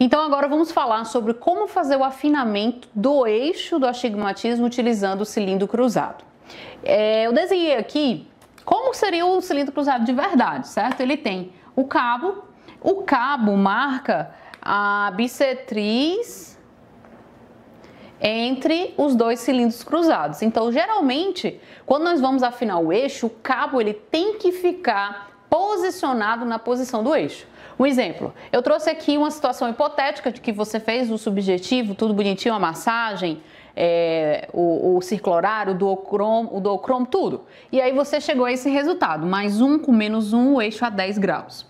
Então agora vamos falar sobre como fazer o afinamento do eixo do astigmatismo utilizando o cilindro cruzado. Eu desenhei aqui como seria o cilindro cruzado de verdade, certo? Ele tem o cabo marca a bissetriz entre os dois cilindros cruzados. Então, geralmente, quando nós vamos afinar o eixo, o cabo ele tem que ficar posicionado na posição do eixo. Um exemplo, eu trouxe aqui uma situação hipotética de que você fez o subjetivo, tudo bonitinho, a massagem, o círculo horário, o duocromo, tudo. E aí você chegou a esse resultado, mais 1 com menos 1, o eixo a 10 graus.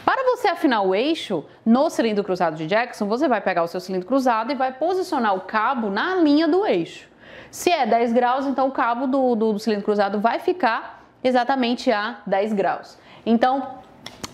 Para você afinar o eixo no cilindro cruzado de Jackson, você vai pegar o seu cilindro cruzado e vai posicionar o cabo na linha do eixo. Se é 10 graus, então o cabo do cilindro cruzado vai ficar exatamente a 10 graus. Então,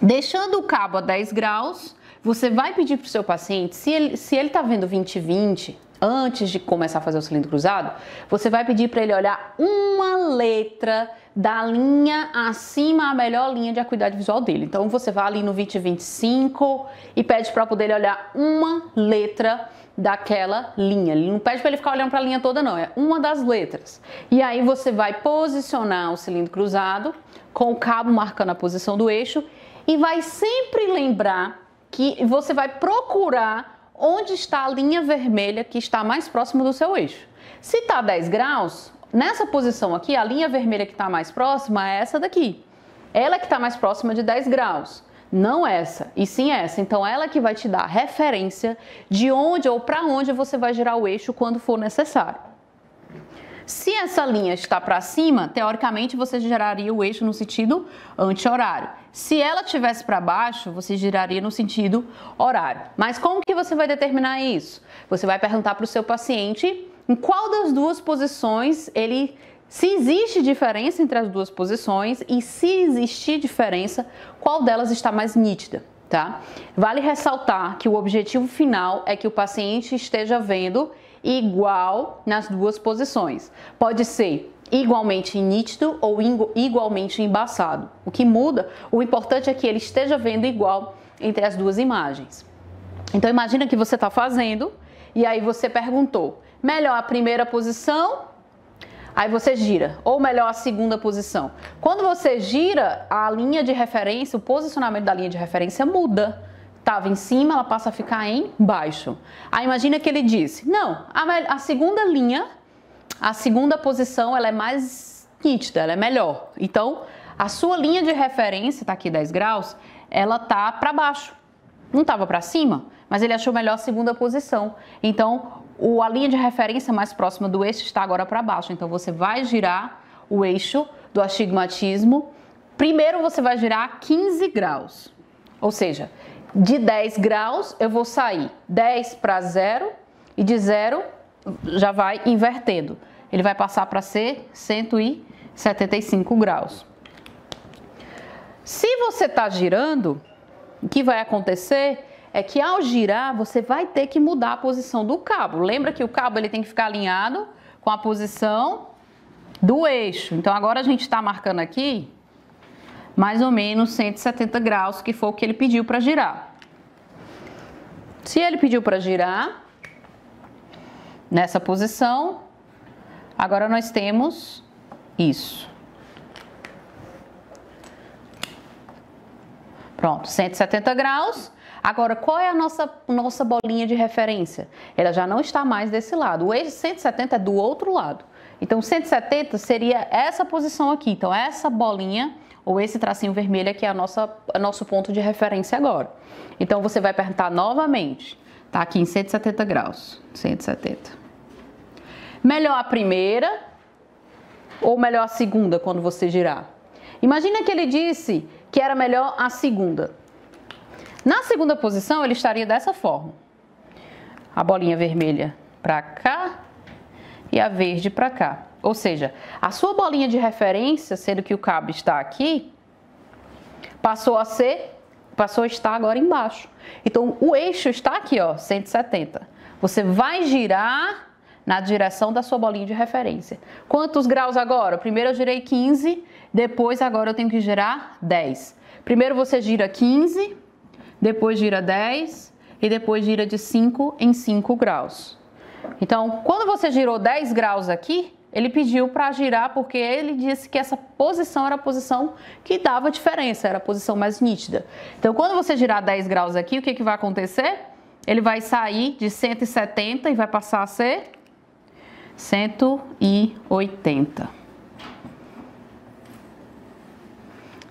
deixando o cabo a 10 graus, você vai pedir para o seu paciente, se ele está vendo 20/20, antes de começar a fazer o cilindro cruzado, você vai pedir para ele olhar uma letra da linha acima, a melhor linha de acuidade visual dele. Então, você vai ali no 20/25 e pede para poder olhar uma letra daquela linha. Ele não pede para ele ficar olhando para a linha toda, não. É uma das letras. E aí, você vai posicionar o cilindro cruzado com o cabo marcando a posição do eixo e vai sempre lembrar que você vai procurar onde está a linha vermelha que está mais próxima do seu eixo. Se está 10 graus, nessa posição aqui, a linha vermelha que está mais próxima é essa daqui. Ela que está mais próxima de 10 graus, não essa, e sim essa. Então, ela que vai te dar a referência de onde ou para onde você vai girar o eixo quando for necessário. Se essa linha está para cima, teoricamente você giraria o eixo no sentido anti-horário. Se ela estivesse para baixo, você giraria no sentido horário. Mas como que você vai determinar isso? Você vai perguntar para o seu paciente em qual das duas posições se existe diferença entre as duas posições e se existir diferença, qual delas está mais nítida, tá? Vale ressaltar que o objetivo final é que o paciente esteja vendo igual nas duas posições. Pode ser igualmente nítido ou igualmente embaçado. O que muda, o importante é que ele esteja vendo igual entre as duas imagens. Então imagina que você está fazendo e aí você perguntou, melhor a primeira posição, aí você gira, ou melhor a segunda posição. Quando você gira, a linha de referência, o posicionamento da linha de referência muda. Estava em cima, ela passa a ficar embaixo. Aí imagina que ele disse, não, a segunda linha, a segunda posição, ela é mais nítida, ela é melhor. Então, a sua linha de referência, está aqui 10 graus, ela tá para baixo. Não estava para cima, mas ele achou melhor a segunda posição. Então, a linha de referência mais próxima do eixo está agora para baixo. Então, você vai girar o eixo do astigmatismo. Primeiro, você vai girar 15 graus. Ou seja, de 10 graus, eu vou sair 10 para 0 e de 0 já vai invertendo. Ele vai passar para ser 175 graus. Se você está girando, o que vai acontecer é que ao girar, você vai ter que mudar a posição do cabo. Lembra que o cabo ele tem que ficar alinhado com a posição do eixo. Então, agora a gente está marcando aqui mais ou menos 170 graus, que foi o que ele pediu para girar. Se ele pediu para girar nessa posição, agora nós temos isso. Pronto, 170 graus. Agora, qual é a nossa bolinha de referência? Ela já não está mais desse lado. O eixo 170 é do outro lado. Então, 170 seria essa posição aqui. Então, essa bolinha ou esse tracinho vermelho aqui é nosso ponto de referência agora. Então, você vai perguntar novamente. Tá aqui em 170 graus. 170. Melhor a primeira ou melhor a segunda quando você girar? Imagina que ele disse que era melhor a segunda. Na segunda posição, ele estaria dessa forma. A bolinha vermelha para cá e a verde para cá. Ou seja, a sua bolinha de referência, sendo que o cabo está aqui, passou a estar agora embaixo. Então, o eixo está aqui, ó, 170. Você vai girar na direção da sua bolinha de referência. Quantos graus agora? Primeiro eu girei 15, depois agora eu tenho que girar 10. Primeiro você gira 15, depois gira 10, e depois gira de 5 em 5 graus. Então, quando você girou 10 graus aqui, ele pediu para girar porque ele disse que essa posição era a posição que dava diferença, era a posição mais nítida. Então, quando você girar 10 graus aqui, o que vai acontecer? Ele vai sair de 170 e vai passar a ser 180.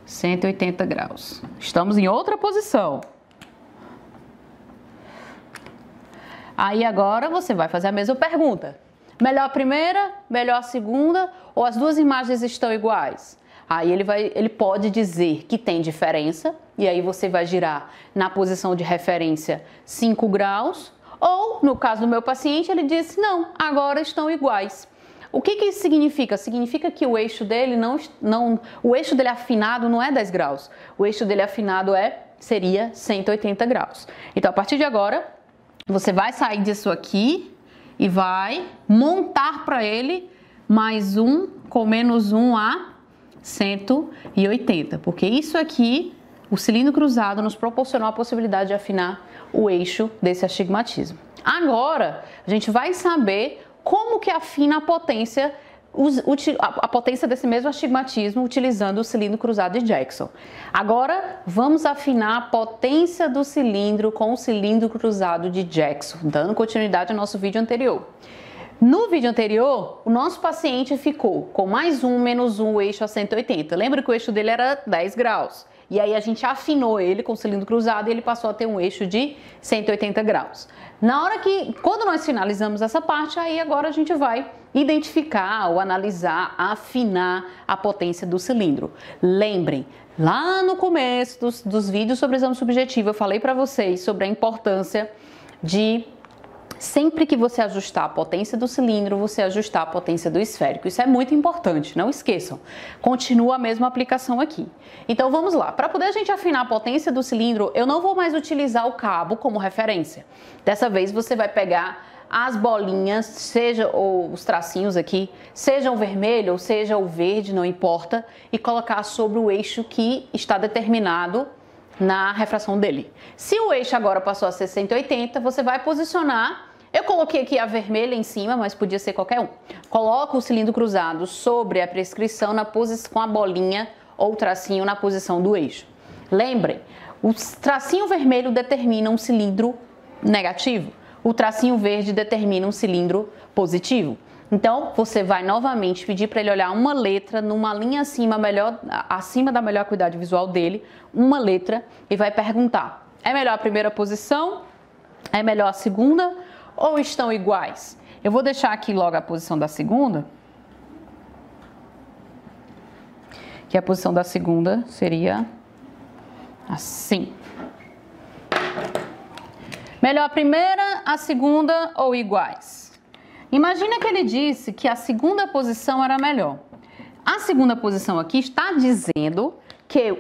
180 graus. Estamos em outra posição. Aí agora você vai fazer a mesma pergunta. Melhor a primeira, melhor a segunda, ou as duas imagens estão iguais? Aí ele pode dizer que tem diferença, e aí você vai girar na posição de referência 5 graus, ou no caso do meu paciente, ele disse, não, agora estão iguais. O que isso significa? Significa que o eixo dele o eixo dele afinado não é 10 graus, o eixo dele afinado seria 180 graus. Então, a partir de agora, você vai sair disso aqui e vai montar para ele mais 1 com menos 1 a 180, porque isso aqui, o cilindro cruzado, nos proporcionou a possibilidade de afinar o eixo desse astigmatismo. Agora, a gente vai saber como que afina a potência desse mesmo astigmatismo utilizando o cilindro cruzado de Jackson. Agora, vamos afinar a potência do cilindro com o cilindro cruzado de Jackson, dando continuidade ao nosso vídeo anterior. No vídeo anterior, o nosso paciente ficou com mais 1, menos 1, o eixo a 180. Lembra que o eixo dele era 10 graus. E aí a gente afinou ele com o cilindro cruzado e ele passou a ter um eixo de 180 graus. Quando nós finalizamos essa parte, aí agora a gente vai identificar ou analisar, afinar a potência do cilindro. Lembrem, lá no começo dos vídeos sobre exame subjetivo, eu falei para vocês sobre a importância de sempre que você ajustar a potência do cilindro, você ajustar a potência do esférico. Isso é muito importante, não esqueçam. Continua a mesma aplicação aqui. Então vamos lá. Para poder a gente afinar a potência do cilindro, eu não vou mais utilizar o cabo como referência. Dessa vez você vai pegar as bolinhas, seja os tracinhos aqui, seja o vermelho ou seja o verde, não importa, e colocar sobre o eixo que está determinado na refração dele. Se o eixo agora passou a ser 180, você vai posicionar, eu coloquei aqui a vermelha em cima, mas podia ser qualquer um. Coloca o cilindro cruzado sobre a prescrição com a bolinha ou tracinho na posição do eixo. Lembrem, o tracinho vermelho determina um cilindro negativo, o tracinho verde determina um cilindro positivo. Então, você vai novamente pedir para ele olhar uma letra numa linha acima da melhor acuidade visual dele, uma letra, e vai perguntar, é melhor a primeira posição? É melhor a segunda? Ou estão iguais? Eu vou deixar aqui logo a posição da segunda, que a posição da segunda seria assim. Melhor a primeira, a segunda ou iguais? Imagina que ele disse que a segunda posição era melhor. A segunda posição aqui está dizendo que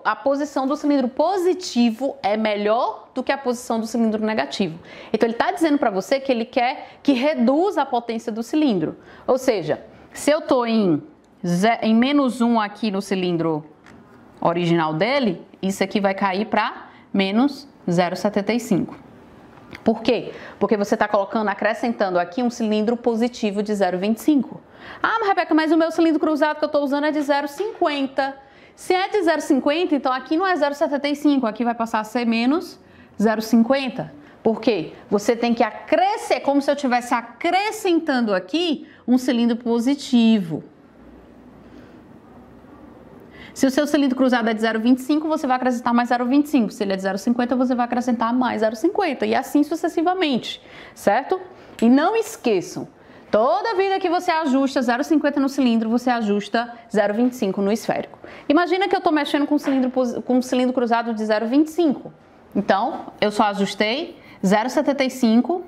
a posição do cilindro positivo é melhor do que a posição do cilindro negativo. Então ele está dizendo para você que ele quer que reduza a potência do cilindro. Ou seja, se eu estou em menos 1 aqui no cilindro original dele, isso aqui vai cair para menos 0,75. Por quê? Porque você está acrescentando aqui um cilindro positivo de 0,25. Ah, mas Rebeca, mas o meu cilindro cruzado que eu estou usando é de 0,50. Se é de 0,50, então aqui não é 0,75, aqui vai passar a ser menos 0,50. Por quê? Você tem que acrescentar, como se eu estivesse acrescentando aqui um cilindro positivo. Se o seu cilindro cruzado é de 0,25, você vai acrescentar mais 0,25. Se ele é de 0,50, você vai acrescentar mais 0,50. E assim sucessivamente, certo? E não esqueçam, toda vida que você ajusta 0,50 no cilindro, você ajusta 0,25 no esférico. Imagina que eu estou mexendo com um cilindro cruzado de 0,25. Então, eu só ajustei 0,75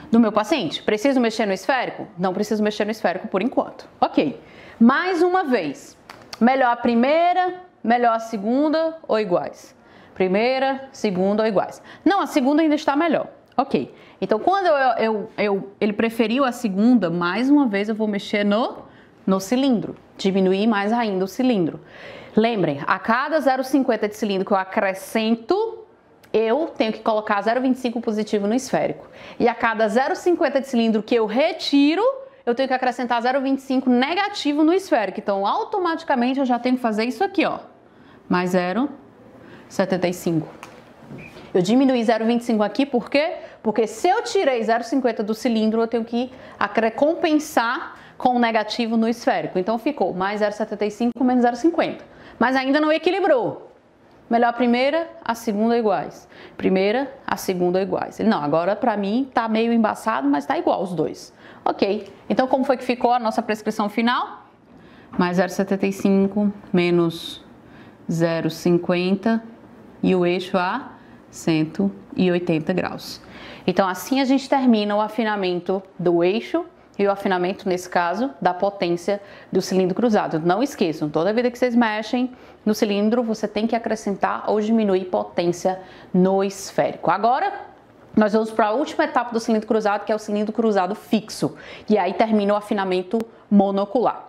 do meu paciente. Preciso mexer no esférico? Não preciso mexer no esférico por enquanto. Ok. Mais uma vez. Melhor a primeira, melhor a segunda ou iguais? Primeira, segunda ou iguais? Não, a segunda ainda está melhor. Ok. Então, quando ele preferiu a segunda, mais uma vez eu vou mexer no cilindro. Diminuir mais ainda o cilindro. Lembrem, a cada 0,50 de cilindro que eu acrescento, eu tenho que colocar 0,25 positivo no esférico. E a cada 0,50 de cilindro que eu retiro, eu tenho que acrescentar 0,25 negativo no esférico. Então, automaticamente, eu já tenho que fazer isso aqui, ó. Mais 0,75. Eu diminuí 0,25 aqui, por quê? Porque se eu tirei 0,50 do cilindro, eu tenho que compensar com o negativo no esférico. Então, ficou mais 0,75 menos 0,50. Mas ainda não equilibrou. Melhor a primeira, a segunda iguais. Primeira, a segunda iguais. Não, agora pra mim tá meio embaçado, mas tá igual os dois. Ok, então como foi que ficou a nossa prescrição final? Mais 0,75 menos 0,50 e o eixo a 180 graus. Então assim a gente termina o afinamento do eixo e o afinamento, nesse caso, da potência do cilindro cruzado. Não esqueçam, toda vida que vocês mexem no cilindro, você tem que acrescentar ou diminuir potência no esférico. Agora, nós vamos para a última etapa do cilindro cruzado, que é o cilindro cruzado fixo. E aí termina o afinamento monocular.